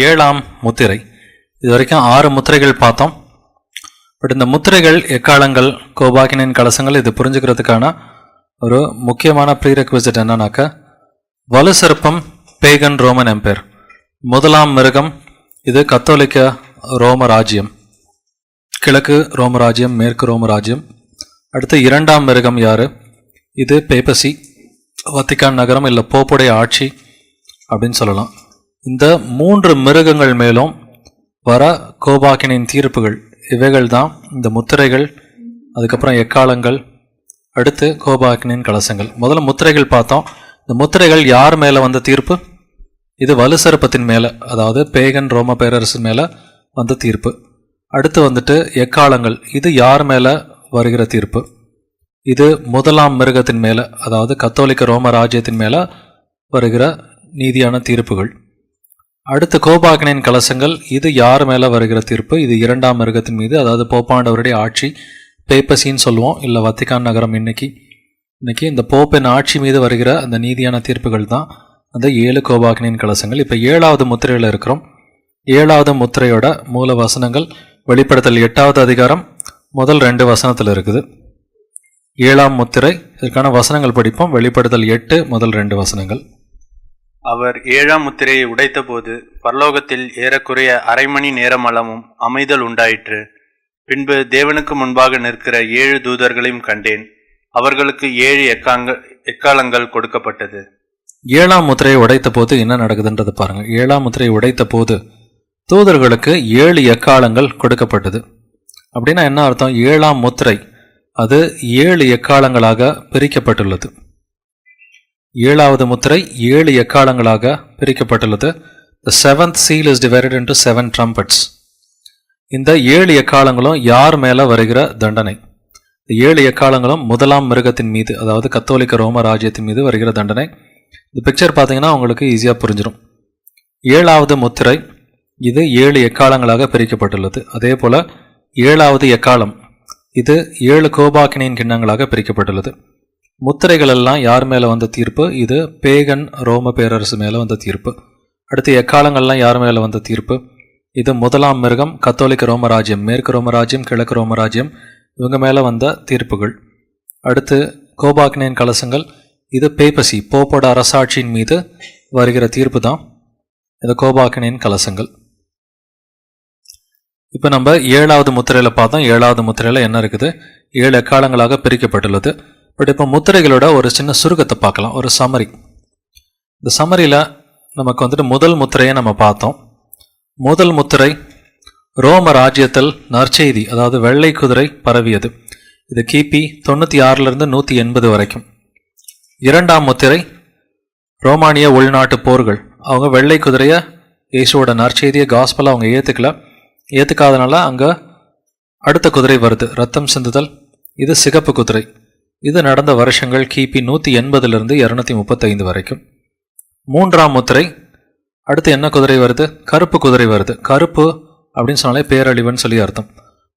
ஏழாம் முத்திரை. இது வரைக்கும் 6 முத்திரைகள் பார்த்தோம். பட் இந்த முத்திரைகள், எக்காலங்கள், கோபாக்கினின் கலசங்கள், இது புரிஞ்சுக்கிறதுக்கான ஒரு முக்கியமான ப்ரீரெக்விசிட் என்னன்னாக்க, வலுசர்ப்பம் பேகன் ரோமன் எம்பையர், முதலாம் மிருகம் இது கத்தோலிக்க ரோம ராஜ்யம், கிழக்கு ரோம ராஜ்யம், மேற்கு ரோம ராஜ்யம். அடுத்து இரண்டாம் மிருகம் யாரு? இது பேப்பசி, வத்திக்கான் நகரம், இல்லை போப்புடைய ஆட்சி அப்படின்னு சொல்லலாம். இந்த 3 மிருகங்கள் மேலும் வர கோபாக்கினின் தீர்ப்புகள், இவைகள் தான் இந்த முத்திரைகள், அதுக்கப்புறம் எக்காலங்கள், அடுத்து கோபாக்கினின் கலசங்கள். முதல்ல முத்திரைகள் பார்த்தோம். இந்த முத்திரைகள் யார் மேலே வந்த தீர்ப்பு? இது வலுசர்ப்பத்தின் மேலே, அதாவது பேகன் ரோம பேரரசு மேலே வந்த தீர்ப்பு. அடுத்து வந்துட்டு எக்காலங்கள், இது யார் மேலே வருகிற தீர்ப்பு? இது முதலாம் மிருகத்தின் மேலே, அதாவது கத்தோலிக்க ரோம ராஜ்யத்தின் மேலே வருகிற நீதியான தீர்ப்புகள். அடுத்து கோபாக்கினின் கலசங்கள், இது யார் மேலே வருகிற தீர்ப்பு? இது இரண்டாம் மிருகத்தின் மீது, அதாவது போப்பாண்டவருடைய ஆட்சி, பேப்பசின்னு சொல்லுவோம், இல்லை வத்திக்கான் நகரம். இன்னைக்கு இந்த போப்பின் ஆட்சி மீது வருகிற அந்த நீதியான தீர்ப்புகள் தான் அந்த 7 கோபாக்கினின் கலசங்கள். இப்போ 7வது முத்திரையில் இருக்கிறோம். 7வது முத்திரையோட மூல வசனங்கள் வெளிப்படுத்தல் 8வது அதிகாரம் முதல் 2 வசனத்தில் இருக்குது. 7ஆம் முத்திரை, இதற்கான வசனங்கள் படிப்போம். வெளிப்படுத்தல் 8 முதல் 2 வசனங்கள். அவர் 7ஆம் முத்திரையை உடைத்த போது பரலோகத்தில் ஏறக்குறைய அரை மணி நேரமளவும் அமைதல் உண்டாயிற்று. பின்பு தேவனுக்கு முன்பாக நிற்கிற 7 தூதர்களையும் கண்டேன். அவர்களுக்கு 7 எக்காலங்கள் கொடுக்கப்பட்டது. 7ஆம் முத்திரையை உடைத்த போது என்ன நடக்குதுன்றது பாருங்க. 7ஆம் முத்திரையை உடைத்த போது தூதர்களுக்கு 7 எக்காலங்கள் கொடுக்கப்பட்டது. அப்படின்னா என்ன அர்த்தம்? 7ஆம் முத்திரை அது 7 எக்காலங்களாக பிரிக்கப்பட்டுள்ளது. 7வது முத்திரை 7 எக்காலங்களாக பிரிக்கப்பட்டுள்ளது. The 7th seal is divided into 7 trumpets. இந்த 7 எக்காலங்களும் யார் மேலே வருகிற தண்டனை? இந்த 7 எக்காலங்களும் முதலாம் மிருகத்தின் மீது, அதாவது கத்தோலிக்க ரோம ராஜ்யத்தின் மீது வருகிற தண்டனை. இந்த பிக்சர் பார்த்தீங்கன்னா உங்களுக்கு ஈஸியாக புரிஞ்சிடும். 7வது முத்திரை இது 7 எக்காலங்களாக பிரிக்கப்பட்டுள்ளது. அதே போல் 7வது எக்காலம் இது 7 கோபாக்கினின் கிண்ணங்களாக பிரிக்கப்பட்டுள்ளது. முத்திரைகள் எல்லாம் யார் மேலே வந்த தீர்ப்பு? இது பேகன் ரோம பேரரசு மேலே வந்த தீர்ப்பு. அடுத்து எக்காலங்கள்லாம் யார் மேலே வந்த தீர்ப்பு? இது முதலாம் மிருகம், கத்தோலிக்க ரோம ராஜ்யம், மேற்கு ரோம ராஜ்யம், கிழக்கு ரோம ராஜ்யம், இவங்க மேலே வந்த தீர்ப்புகள். அடுத்து கோபாக்கினின் கலசங்கள், இது பேப்பசி, போப்போட அரசாட்சியின் மீது வருகிற தீர்ப்பு தான் இது கோபாக்கினின் கலசங்கள். இப்போ நம்ம 7வது முத்திரையில் பார்த்தோம். 7வது முத்திரையில் என்ன இருக்குது? 7 எக்காலங்களாக பிரிக்கப்பட்டுள்ளது. பட் இப்போ முத்திரைகளோட ஒரு சின்ன சுருக்கத்தை பார்க்கலாம், ஒரு சமரி. இந்த சமரியில் நமக்கு வந்துட்டு முதல் முத்திரையை நம்ம பார்த்தோம். முதல் முத்திரை ரோம ராஜ்யத்தில் நற்செய்தி, அதாவது வெள்ளை குதிரை பரவியது. இது கிபி 96லிருந்து 180 வரைக்கும். 2ஆம் முத்திரை ரோமானிய உள்நாட்டு போர்கள். அவங்க வெள்ளை குதிரையை, இயேசுவோட நற்செய்தியை, காஸ்பலை அவங்க ஏற்றுக்காதனால அங்கே அடுத்த குதிரை வருது, ரத்தம் சிந்துதல். இது சிகப்பு குதிரை. இது நடந்த வருஷங்கள் கிபி 180லிருந்து 235 வரைக்கும். 3ஆம் முத்திரை, அடுத்து என்ன குதிரை வருது? கருப்பு குதிரை வருது. கருப்பு அப்படின்னு சொன்னாலே பேரழிவுன்னு சொல்லி அர்த்தம்.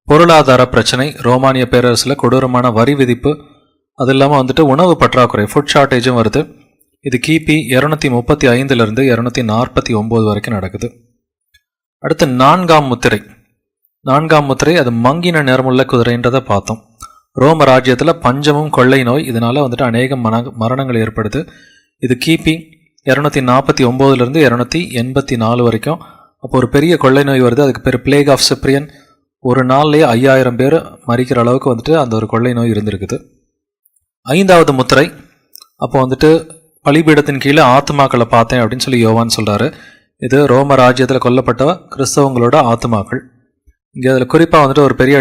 பொருளாதார பிரச்சனை, ரோமானிய பேரரசில் கொடூரமான வரி விதிப்பு, அது இல்லாமல் வந்துட்டு உணவு பற்றாக்குறை, ஃபுட் ஷார்ட்டேஜும் வருது. இது கிபி 235லிருந்து 249 வரைக்கும் நடக்குது. அடுத்து 4ஆம் முத்திரை. 4ஆம் முத்திரை அது மங்கின நிறமுள்ள குதிரைன்றதை பார்த்தோம். ரோம ராஜ்யத்தில் பஞ்சமும் கொள்ளை நோய், இதனால் வந்துட்டு அநேக மரணங்கள் ஏற்படுது. இது கிபி 249லிருந்து 284 வரைக்கும். அப்போ ஒரு பெரிய கொள்ளை நோய் வருது, அதுக்கு பேர் பிளேக் ஆஃப் சிப்ரியன். ஒரு நாள்லேயே 5000 பேர் மறிக்கிற அளவுக்கு வந்துட்டு அந்த ஒரு கொள்ளை நோய் இருந்திருக்குது. 5வது முத்திரை, அப்போ வந்துட்டு பலிபீடத்தின் கீழே ஆத்மாக்களை பார்த்தேன் அப்படின்னு சொல்லி யோவான் சொல்கிறாரு. இது ரோம ராஜ்யத்தில் கொல்லப்பட்ட கிறிஸ்தவங்களோட ஆத்மாக்கள். இங்கே அதில் குறிப்பாக வந்துட்டு ஒரு பெரிய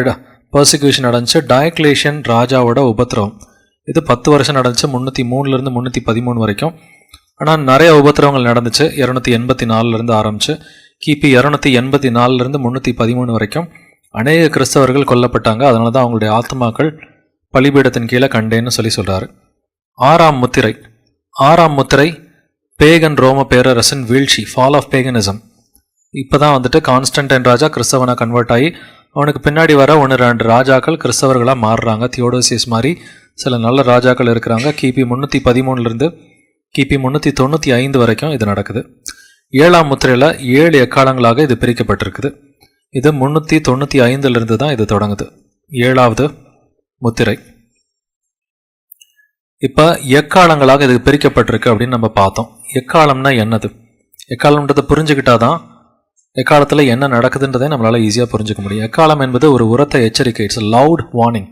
பர்சிக்யூஷன் நடந்துச்சு, டயக்லேஷியன் ராஜாவோட உபத்திரவம். இது 10 வருஷம் நடந்துச்சு, 303லிருந்து 313 வரைக்கும். ஆனால் நிறைய உபத்திரவங்கள் நடந்துச்சு. 284லேருந்து ஆரம்பிச்சு கிபி 284லிருந்து 313 வரைக்கும் அநேக கிறிஸ்தவர்கள் கொல்லப்பட்டாங்க. அதனால தான் அவங்களுடைய ஆத்மாக்கள் பலிபீடத்தின் கீழே கண்டேன்னு சொல்லி சொல்கிறாரு. 6ஆம் முத்திரை. 6ஆம் முத்திரை பேகன் ரோம பேரரசின் வீழ்ச்சி, ஃபால் ஆஃப் பேகனிசம். இப்போ தான் வந்துட்டு கான்ஸ்டன்டைன் ராஜா கிறிஸ்தவனை கன்வெர்ட் ஆகி அவனுக்கு பின்னாடி வர 1-2 ராஜாக்கள் கிறிஸ்தவர்களாக மாறுறாங்க. தியோடோசியஸ் மாதிரி சில நல்ல ராஜாக்கள் இருக்கிறாங்க. கிபி 313லிருந்து கிபி 395 வரைக்கும் இது நடக்குது. ஏழாம் முத்திரையில் 7 எக்காலங்களாக இது பிரிக்கப்பட்டிருக்குது. இது 395 தான் இது தொடங்குது, 7வது முத்திரை. இப்போ எக்காலங்களாக இது பிரிக்கப்பட்டிருக்கு அப்படின்னு நம்ம பார்த்தோம். எக்காலம்னா என்னது? எக்காலம்ன்றதை புரிஞ்சுக்கிட்டாதான் எக்காலத்தில் என்ன நடக்குதுன்றதை நம்மளால் ஈஸியாக புரிஞ்சுக்க முடியும். எக்காலம் என்பது ஒரு உரத்த எச்சரிக்கை. It's a loud warning.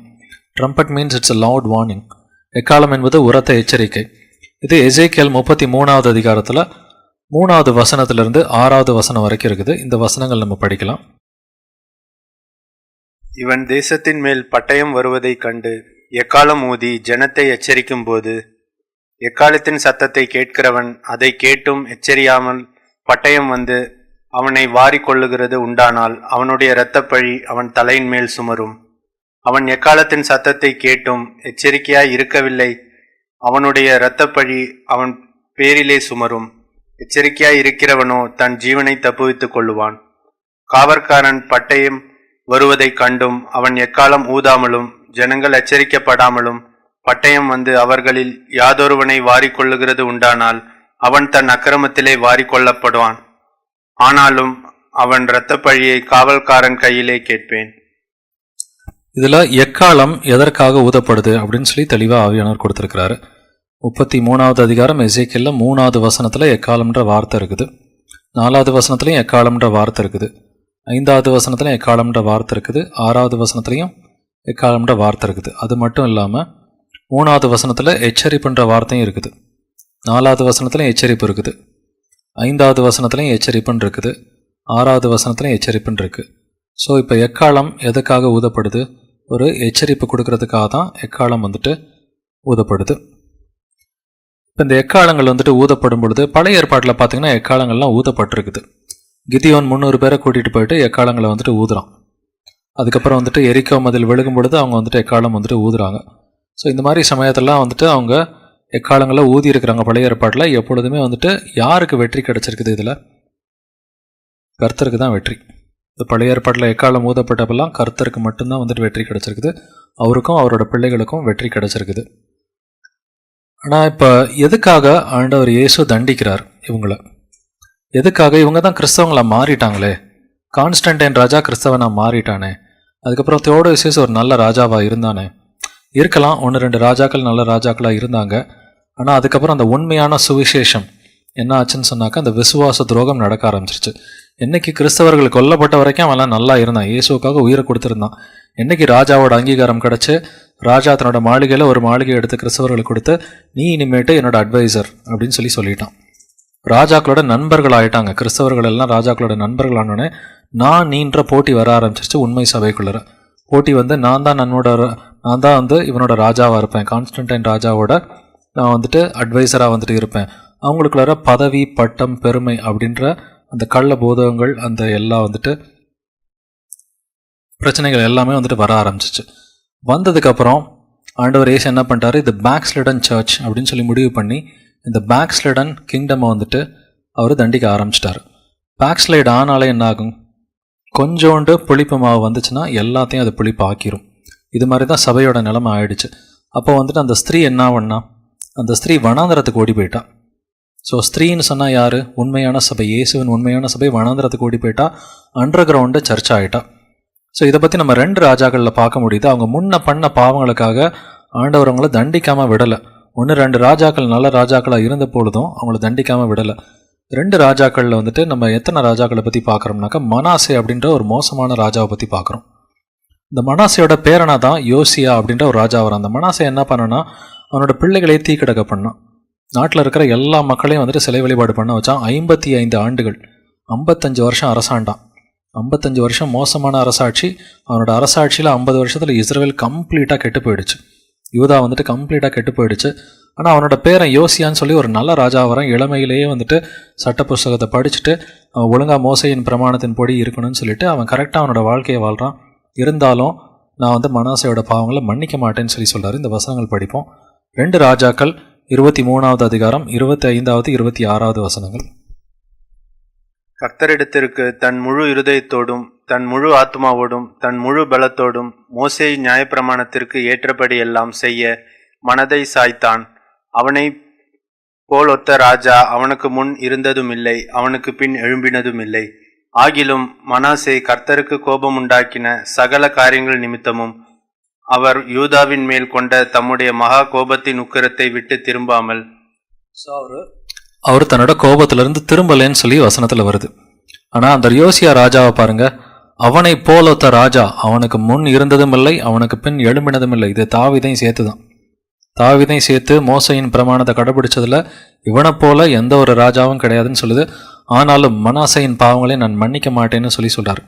Trumpet means it's a loud warning. எக்காலம் என்பது உரத்த எச்சரிக்கை. இது எசேக்கியேல் 33வது அதிகாரத்தில் 3வது வசனத்திலிருந்து 6வது வசனம் வரைக்கும் இருக்குது. இந்த வசனங்கள் நம்ம படிக்கலாம். இவன் தேசத்தின் மேல் பட்டயம் வருவதைக் கண்டு எக்காலம் ஊதி ஜனத்தை எச்சரிக்கும் போது, எக்காலத்தின் சத்தத்தை கேட்கிறவன் அதை கேட்டும் எச்சரியாமல் பட்டயம் வந்து அவனை வாரி கொள்ளுகிறது உண்டானால் அவனுடைய இரத்தப்பழி அவன் தலையின் மேல் சுமரும். அவன் எக்காலத்தின் சத்தத்தை கேட்டும் எச்சரிக்கையாய் இருக்கவில்லை, அவனுடைய இரத்தப்பழி அவன் பேரிலே சுமரும். எச்சரிக்கையாய் இருக்கிறவனோ தன் ஜீவனை தப்புவித்துக் கொள்ளுவான். காவற்காரன் பட்டயம் வருவதைக் கண்டும் அவன் எக்காலம் ஊதாமலும் ஜனங்கள் எச்சரிக்கப்படாமலும் பட்டயம் வந்து அவர்களில் யாதொருவனை வாரிக்கொள்ளுகிறது உண்டானால் அவன் தன் அக்கிரமத்திலே வாரிக்கொள்ளப்படுவான். ஆனாலும் அவன் இரத்தப்பழியை காவல்காரன் கையிலே கேட்பேன். இதில் எக்காலம் எதற்காக ஊதப்படுது அப்படின்னு சொல்லி தெளிவாக ஆவியானவர் கொடுத்துருக்கிறாரு. 33வது அதிகாரம் எசேக்கியேல்ல 3வது வசனத்தில் எக்காலம்ன்ற வார்த்தை இருக்குது. 4வது வசனத்துலையும் எக்காலம்ன்ற வார்த்தை இருக்குது. 5வது வசனத்துலையும் எக்காலம்ன்ற வார்த்தை இருக்குது. 6வது வசனத்துலையும் எக்காலம்ன்ற வார்த்தை இருக்குது. அது மட்டும் இல்லாமல் 3வது வசனத்தில் எச்சரிப்புன்ற வார்த்தையும் இருக்குது. 4வது வசனத்துலையும் எச்சரிப்பு இருக்குது. 5வது வசனத்துலையும் எச்சரிப்புன்னு இருக்குது. 6வது வசனத்துலையும் எச்சரிப்புன்னு இருக்குது. ஸோ இப்போ எக்காலம் எதுக்காக ஊதப்படுது? ஒரு எச்சரிப்பு கொடுக்கறதுக்காக தான் எக்காலம் வந்துட்டு ஊதப்படுது. இப்போ இந்த எக்காலங்கள் வந்துட்டு ஊதப்படும் பொழுது பழைய ஏற்பாட்டில் பார்த்தீங்கன்னா எக்காலங்கள்லாம் ஊதப்பட்டிருக்குது. கிதியோன் 300 பேரை கூட்டிகிட்டு போயிட்டு எக்காலங்களை வந்துட்டு ஊதுறான். அதுக்கப்புறம் வந்துட்டு எரிக்கோ மதில் விழுகும் பொழுது அவங்க வந்துட்டு எக்காலம் வந்துட்டு ஊதுறாங்க. ஸோ இந்த மாதிரி சமயத்தெல்லாம் வந்துட்டு அவங்க எக்காலங்களை ஊதி இருக்கிறாங்க. பழைய ஏற்பாட்டில் எப்பொழுதுமே வந்துட்டு யாருக்கு வெற்றி கிடைச்சிருக்குது? இதில் கர்த்தருக்கு தான் வெற்றி. இந்த பழைய ஏற்பாட்டில் எக்காலம் ஊதப்பட்டப்பெல்லாம் கர்த்தருக்கு மட்டும்தான் வந்துட்டு வெற்றி கிடைச்சிருக்குது. அவருக்கும் அவரோட பிள்ளைகளுக்கும் வெற்றி கிடைச்சிருக்குது. ஆனால் இப்போ எதுக்காக ஆண்டவர் இயேசு தண்டிக்கிறார் இவங்களை? எதுக்காக? இவங்க தான் கிறிஸ்தவங்களா மாறிட்டாங்களே. கான்ஸ்டன்டைன் ராஜா கிறிஸ்தவனா மாறிட்டானே. அதுக்கப்புறம் தியோடோசியஸ் ஒரு நல்ல ராஜாவாக இருந்தானே. இருக்கலாம், 1-2 ராஜாக்கள் நல்ல ராஜாக்களாக இருந்தாங்க. ஆனால் அதுக்கப்புறம் அந்த உண்மையான சுவிசேஷம் என்ன ஆச்சுன்னு சொன்னாக்கா அந்த விசுவாச துரோகம் நடக்க ஆரம்பிச்சிருச்சு. என்னைக்கு கிறிஸ்தவர்கள் கொல்லப்பட்ட வரைக்கும் அவன்லாம் நல்லா இருந்தான், இயேசுக்காக உயிரை கொடுத்துருந்தான். என்னைக்கு ராஜாவோட அங்கீகாரம் கிடச்சி ராஜா தன்னோட மாளிகையில் ஒரு மாளிகை எடுத்து கிறிஸ்தவர்களுக்கு கொடுத்து, நீ இனிமேட்டு என்னோட அட்வைசர் அப்படின்னு சொல்லிட்டான். ராஜாக்களோட நண்பர்கள் ஆகிட்டாங்க. கிறிஸ்தவர்கள் எல்லாம் ராஜாக்களோட நண்பர்கள் ஆனோடனே நான் நீன்ற போட்டி வர ஆரம்பிச்சிருச்சு. உண்மை சபைக்குள்ளே போட்டி வந்து நான் தான் வந்து இவனோட ராஜாவாக இருப்பேன், கான்ஸ்டன்டைன் ராஜாவோட நான் வந்துட்டு அட்வைசராக வந்துட்டு இருப்பேன். அவங்களுக்குள்ளார பதவி, பட்டம், பெருமை அப்படின்ற அந்த கள்ள போதகங்கள், அந்த எல்லாம் வந்துட்டு பிரச்சனைகள் எல்லாமே வந்துட்டு வர ஆரம்பிச்சிச்சு. வந்ததுக்கப்புறம் ஆண்டவர் இயேசு என்ன பண்ணிட்டாரு? இது பேக்ஸ்லிடன் சர்ச் அப்படின்னு சொல்லி முடிவு பண்ணி இந்த பேக்ஸ்லிடன் கிங்டமை வந்துட்டு அவர் தண்டிக்க ஆரம்பிச்சிட்டாரு. பேக்ஸ்லைட் ஆனாலே என்ன ஆகும்? கொஞ்சோண்டு புளிப்பு மாவு வந்துச்சுன்னா எல்லாத்தையும் அது புளிப்பு ஆக்கிரும். இது மாதிரி தான் சபையோட நிலைமை ஆயிடுச்சு. அப்போ வந்துட்டு அந்த ஸ்திரீ என்ன பண்ணா? அந்த ஸ்திரீ வனாந்தரத்துக்கு ஓடி போயிட்டா. ஸோ ஸ்திரீன்னு சொன்னால் யார்? உண்மையான சபை, இயேசுவின் உண்மையான சபை வனாந்தரத்துக்கு ஓடி போயிட்டா. அண்டர் கிரவுண்டு சர்ச் ஆகிட்டா. ஸோ இதை பற்றி நம்ம 2 ராஜாக்களில் பார்க்க முடியுது. அவங்க முன்ன பண்ண பாவங்களுக்காக ஆண்டவர் அவங்கள தண்டிக்காமல் விடலை. 1-2 ராஜாக்கள் நல்ல ராஜாக்களாக இருந்த பொழுதும் அவங்கள தண்டிக்காமல் விடலை. 2 ராஜாக்களில் வந்துட்டு நம்ம எத்தனை ராஜாக்களை பற்றி பார்க்குறோம்னாக்கா மனாசே அப்படின்ற ஒரு மோசமான ராஜாவை பற்றி பார்க்குறோம். இந்த மனாசையோட பேரனா தான் யோசியா அப்படின்ற ஒரு ராஜா வரான். அந்த மனாசை என்ன பண்ணனா, அவனோட பிள்ளைகளை தீக்கிடக்க பண்ணான். நாட்டில் இருக்கிற எல்லா மக்களையும் வந்துட்டு சிலை வழிபாடு பண்ண வச்சான். 55 ஆண்டுகள் 55 வருஷம் அரசாண்டான். 55 வருஷம் மோசமான அரசாட்சி. அவனோட அரசாட்சியில் 50 வருஷத்தில் இஸ்ரேல் கம்ப்ளீட்டாக கெட்டு போயிடுச்சு. யூதா வந்துட்டு கம்ப்ளீட்டாக கெட்டு போயிடுச்சு. ஆனால் அவனோட பேரன் யோசியான்னு சொல்லி ஒரு நல்ல ராஜா வரான். இளமையிலேயே வந்துட்டு சட்ட புஸ்தகத்தை படிச்சுட்டு அவன் ஒழுங்காக மோசையின் பிரமாணத்தின் பொடி இருக்கணும்னு சொல்லிட்டு அவன் கரெக்டாக அவனோட வாழ்க்கையை வாழ்கிறான். இருந்தாலும் நான் வந்து மனாசையோட பாவங்களை மன்னிக்க மாட்டேன்னு சொல்கிறாரு. இந்த வசனங்கள் படிப்போம். 2 ராஜாக்கள் 23வது அதிகாரம் 25வது 26வது வசனங்கள். கர்த்தரிடத்திற்கு தன் முழு இருதயத்தோடும் தன் முழு ஆத்மாவோடும் தன் முழு பலத்தோடும் மோசே நியாயப்பிரமாணத்திற்கு ஏற்றபடி எல்லாம் செய்ய மனதை சாய்த்தான். அவனை போல் ஒத்த ராஜா அவனுக்கு முன் இருந்ததுமில்லை, அவனுக்கு பின் எழும்பினதுமில்லை. ஆகிலும் மனாசே கர்த்தருக்கு கோபமுண்டாக்கின சகல காரியங்கள் நிமித்தமும் அவர் யூதாவின் மேல் கொண்ட தம்முடைய மகா கோபத்தின் உக்கிரத்தை விட்டு திரும்பாமல் அவர் தன்னோட கோபத்திலிருந்து திரும்பலேன்னு சொல்லி வசனத்துல வருது. ஆனா அந்த யோசியா ராஜாவை பாருங்க, அவனை போலொத்த ராஜா அவனுக்கு முன் இருந்ததும் இல்லை, அவனுக்கு பின் எழும்பினதும் இல்லை. இது தாவீதையும் சேர்த்துதான். தாவீதையும் சேர்த்து மோசையின் பிரமாணத்தை கடைபிடிச்சதுல இவனை போல எந்த ஒரு ராஜாவும் கிடையாதுன்னு சொல்லுது. ஆனாலும் மனாசையின் பாவங்களை நான் மன்னிக்க மாட்டேன்னு சொல்லி சொல்றாரு.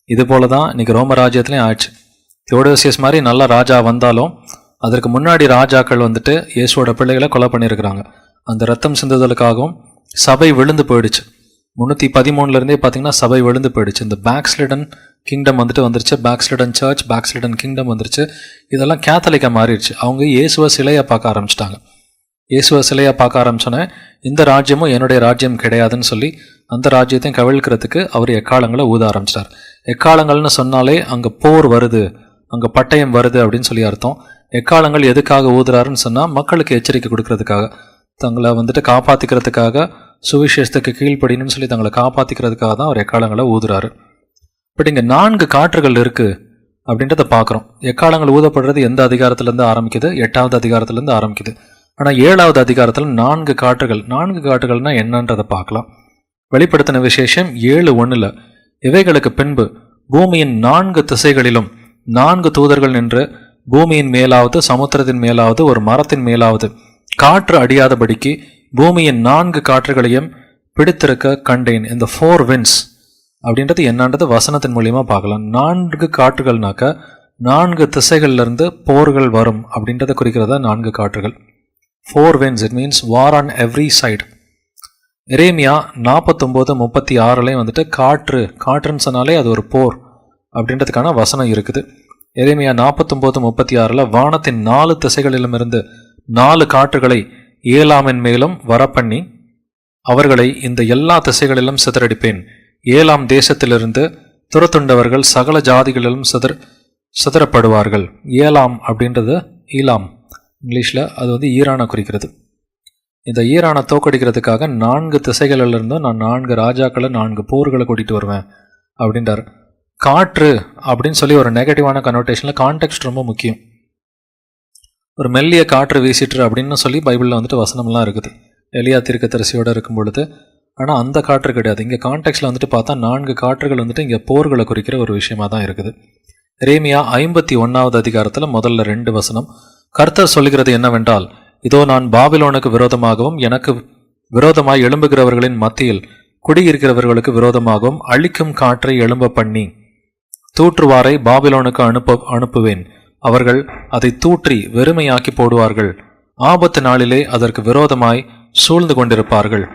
இது போலதான் இன்னைக்கு ரோம ராஜ்யத்திலையும் ஆயிடுச்சு. தியோடோசியஸ் மாதிரி நல்ல ராஜா வந்தாலும் அதற்கு முன்னாடி ராஜாக்கள் வந்துட்டு இயேசுவோட பிள்ளைகளை கொலை பண்ணியிருக்கிறாங்க. அந்த ரத்தம் சிந்துதலுக்காகவும் சபை விழுந்து போயிடுச்சு. 313 பார்த்தீங்கன்னா சபை விழுந்து போயிடுச்சு. இந்த பேக்ஸ்லிடன் கிங்டம் வந்துருச்சு. பேக்ஸ்லிடன் சர்ச், பேக்ஸ்லிடன் கிங்டம் வந்துருச்சு. இதெல்லாம் கேத்தலிக்காக மாறிடுச்சு. அவங்க இயேசுவை சிலையாக பார்க்க ஆரம்பிச்சிட்டாங்க. இயேசுவை சிலையாக பார்க்க ஆரம்பிச்சோன்னே இந்த ராஜ்யமும் என்னுடைய ராஜ்யம் கிடையாதுன்னு சொல்லி அந்த ராஜ்யத்தையும் கவிழ்க்கிறதுக்கு அவர் எக்காலங்களை ஊத ஆரம்பிச்சிட்டார். எக்காலங்கள்னு சொன்னாலே அங்கே போர் வருது, அங்கே பட்டயம் வருது அப்படின்னு சொல்லி அர்த்தம். எக்காலங்கள் எதுக்காக ஊதுறாருன்னு சொன்னால் மக்களுக்கு எச்சரிக்கை கொடுக்கறதுக்காக, தங்களை வந்துட்டு காப்பாற்றிக்கிறதுக்காக, சுவிசேஷத்துக்கு கீழ்ப்படின்னு சொல்லி தங்களை காப்பாற்றிக்கிறதுக்காக தான் அவர் எக்காலங்களை ஊதுறாரு. பட் இங்கே 4 காற்றுகள் இருக்குது அப்படின்றத பார்க்குறோம். எக்காலங்கள் ஊதப்படுறது எந்த அதிகாரத்துலேருந்து ஆரம்பிக்குது? 8வது அதிகாரத்துலேருந்து ஆரம்பிக்குது. ஆனால் 7வது அதிகாரத்தில் 4 காற்றுகள். 4 காற்றுகள்னா என்னன்றதை பார்க்கலாம். வெளிப்படுத்தின விசேஷம் 7:1 இவைகளுக்கு பின்பு பூமியின் 4 திசைகளிலும் 4 தூதர்கள் நின்று பூமியின் மேலாவது, சமுத்திரத்தின் மேலாவது, ஒரு மரத்தின் மேலாவது காற்று அடியாதபடிக்கு பூமியின் 4 காற்றுகளையும் பிடித்திருக்க கண்டேன். இந்த 4 winds அப்படின்றது என்னன்றது வசனத்தின் மூலியமா பார்க்கலாம். 4 காற்றுகள்னாக்க 4 திசைகள்ல இருந்து போர்கள் வரும் அப்படின்றத குறிக்கிறதா 4 காற்றுகள். 4 winds, it means war on every side. எரேமியா 49:36 வந்துட்டு காற்றுன்னு சொன்னாலே அது ஒரு போர் அப்படின்றதுக்கான வசனம் இருக்குது. எரேமியா 49:36 வானத்தின் 4 திசைகளிலும் இருந்து 4 காற்றுகளை ஏலாமின் மேலும் வரப்பண்ணி அவர்களை இந்த எல்லா திசைகளிலும் சிதறடிப்பேன். ஏலாம் தேசத்திலிருந்து துரத்துண்டவர்கள் சகல ஜாதிகளிலும் சிதறப்படுவார்கள். ஏலாம் அப்படின்றது ஈலாம், இங்கிலீஷில் அது ஈரானை குறிக்கிறது. இந்த ஈரானை தோக்கடிக்கிறதுக்காக 4 திசைகளிலிருந்தும் நான் 4 ராஜாக்களை 4 போர்களை கூட்டிகிட்டு வருவேன் அப்படின்றார். காற்று அப்படின்னு சொல்லி ஒரு நெகட்டிவான கனோட்டேஷனில் கான்டெக்ஸ்ட் ரொம்ப முக்கியம். ஒரு மெல்லிய காற்று வீசிட்டு அப்படின்னு சொல்லி பைபிளில் வசனம்லாம் இருக்குது. எலியா தீர்க்கதரிசியோடு இருக்கும் பொழுது. ஆனால் அந்த காற்று கிடையாது. இங்கே கான்டெக்ஸ்டில் பார்த்தா 4 காற்றுகள் இங்கே போர்களை குறிக்கிற ஒரு விஷயமா தான் இருக்குது. எரேமியா 51வது அதிகாரத்தில் முதல்ல 2 வசனம். கர்த்தர் சொல்லுகிறது என்னவென்றால், இதோ நான் பாபிலோனுக்கு விரோதமாகவும் எனக்கு விரோதமாய் எழும்புகிறவர்களின் மத்தியில் குடியிருக்கிறவர்களுக்கு விரோதமாகவும் அழிக்கும் காற்றை எழும்ப பண்ணி தூற்றுவாரை பாபிலோனுக்கு அனுப்புவேன். அவர்கள் அதை தூற்றி வெறுமையாக்கி போடுவார்கள். ஆபத்து நாளிலே அதற்கு விரோதமாய் சூழ்ந்து கொண்டிருப்பார்கள்.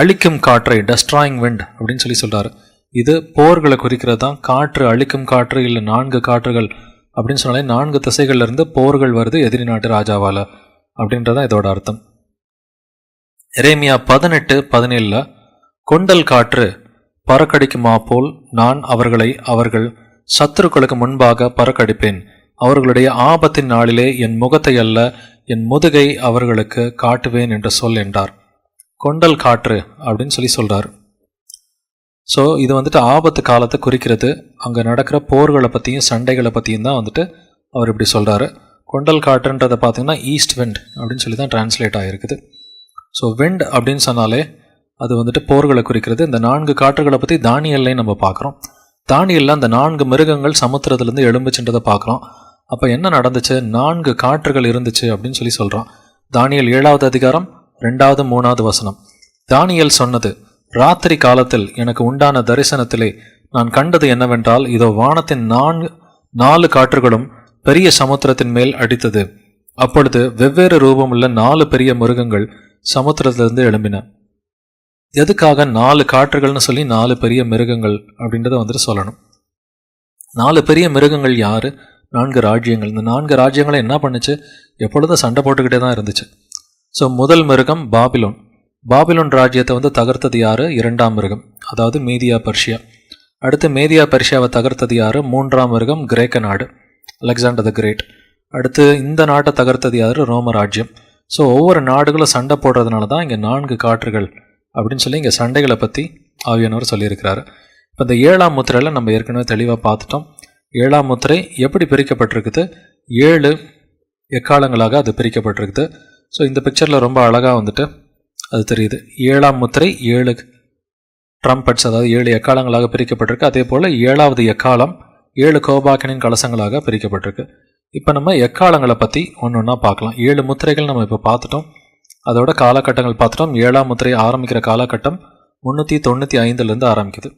அழிக்கும் காற்றை, டெஸ்ட்ராயிங் விண்ட் அப்படின்னு சொல்லி சொல்றாரு. இது போர்களை குறிக்கிறது தான். காற்று, அழிக்கும் காற்று, இல்லை 4 காற்றுகள் அப்படின்னு சொன்னாலே 4 திசைகள்ல இருந்து போர்கள் வருது எதிரி நாட்டு ராஜாவால அப்படின்றதான் இதோட அர்த்தம். எரேமியா 18:17 கொண்டல் காற்று பறக்கடிக்குமா போல் நான் அவர்களை அவர்கள் சத்துருக்களுக்கு முன்பாக பறக்கடிப்பேன். அவர்களுடைய ஆபத்தின் நாளிலே என் முகத்தை அல்ல என் முதுகை அவர்களுக்கு காட்டுவேன் என்று சொல் என்றார். கொண்டல் காற்று அப்படின்னு சொல்லி சொல்றாரு. ஸோ இது ஆபத்து காலத்தை குறிக்கிறது. அங்கே நடக்கிற போர்களை பற்றியும் சண்டைகளை பற்றியும் தான் அவர் இப்படி சொல்கிறாரு. கொண்டல் காற்றுன்றதை பார்த்தீங்கன்னா ஈஸ்ட் விண்ட் அப்படின்னு சொல்லி தான் டிரான்ஸ்லேட் ஆகிருக்குது. ஸோ விண்ட் அப்படின்னு சொன்னாலே அது போர்களை குறிக்கிறது. இந்த 4 காற்றுகளை பற்றி தானியல்லையும் நம்ம பார்க்குறோம். தானியல்ல அந்த 4 மிருகங்கள் சமுத்திரத்துலேருந்து எழும்புச்சுன்றதை பார்க்குறோம். அப்போ என்ன நடந்துச்சு? 4 காற்றுகள் இருந்துச்சு அப்படின்னு சொல்லி சொல்கிறான். தானியல் 7வது அதிகாரம் 2வது 3வது வசனம். தானியல் சொன்னது, ராத்திரி காலத்தில் எனக்கு உண்டான தரிசனத்திலே நான் கண்டது என்னவென்றால், இதோ வானத்தின் 4 காற்றுகளும் பெரிய சமுத்திரத்தின் மேல் அடித்தது. அப்பொழுது வெவ்வேறு ரூபமுள்ள 4 பெரிய மிருகங்கள் சமுத்திரத்திலிருந்து எழும்பின. எதுக்காக 4 காற்றுகள்னு சொல்லி 4 பெரிய மிருகங்கள் அப்படின்றத சொல்லணும். 4 பெரிய மிருகங்கள் யாரு? 4 ராஜ்யங்கள். இந்த 4 ராஜ்யங்களை என்ன பண்ணுச்சு? எப்பொழுதும் சண்டை போட்டுக்கிட்டே தான் இருந்துச்சு. ஸோ முதல் மிருகம் பாபிலோன். பாபிலோன் ராஜ்யத்தை தகர்த்தது யாரு? 2ஆம் மிருகம், அதாவது மீதியா பர்ஷியா. அடுத்து மீதியா பர்ஷியாவை தகர்த்தது யாரு? 3ஆம் மிருகம் கிரேக்க நாடு, அலெக்சாண்டர் த கிரேட். அடுத்து இந்த நாட்டை தகர்த்தது யாரு? ரோம ராஜ்யம். ஸோ ஒவ்வொரு நாடுகளும் சண்டை போடுறதுனால தான் இங்கே 4 காற்றுகள் அப்படின்னு சொல்லி இங்கே சண்டைகளை பற்றி ஆவியானவர் சொல்லியிருக்கிறாரு. இப்போ இந்த 7ஆம் முத்திரையில் நம்ம ஏற்கனவே தெளிவாக பார்த்துட்டோம். 7ஆம் முத்திரை எப்படி பிரிக்கப்பட்டிருக்குது, 7 எக்காலங்களாக அது பிரிக்கப்பட்டிருக்குது. ஸோ இந்த பிக்சரில் ரொம்ப அழகாக வந்துட்டு அது தெரியுது. 7ஆம் முத்திரை 7 ட்ரம்பட்ஸ், அதாவது 7 எக்காலங்களாக பிரிக்கப்பட்டிருக்கு. அதே போல் 7வது எக்காலம் 7 கோபாக்கினின் கலசங்களாக பிரிக்கப்பட்டிருக்கு. இப்போ நம்ம எக்காலங்களை பற்றி ஒன்று ஒன்றா பார்க்கலாம். 7 முத்திரைகள் நம்ம இப்போ பார்த்துட்டோம், அதோட காலகட்டங்கள் பார்த்துட்டோம். 7ஆம் முத்திரை ஆரம்பிக்கிற காலகட்டம் 395 ஆரம்பிக்குது.